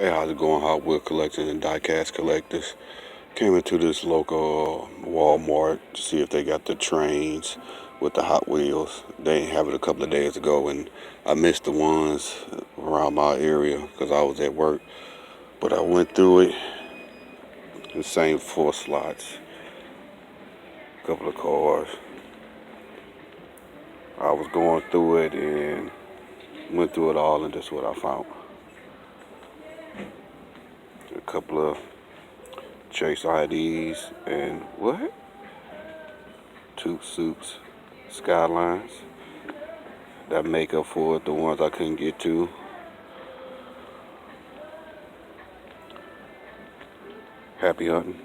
Hey, how's it going, Hot Wheel Collectors and Diecast Collectors? Came into this local Walmart to see if they got the trains with the Hot Wheels. They didn't have it a couple of days ago, and I missed the ones around my area because I was at work. But I went through it, the same 4 slots, a couple of cars. I was going through it and went through it all, and that's what I found. A couple of Chase IDs and what? Two suits, Skylines. That make up for it, the ones I couldn't get to. Happy hunting.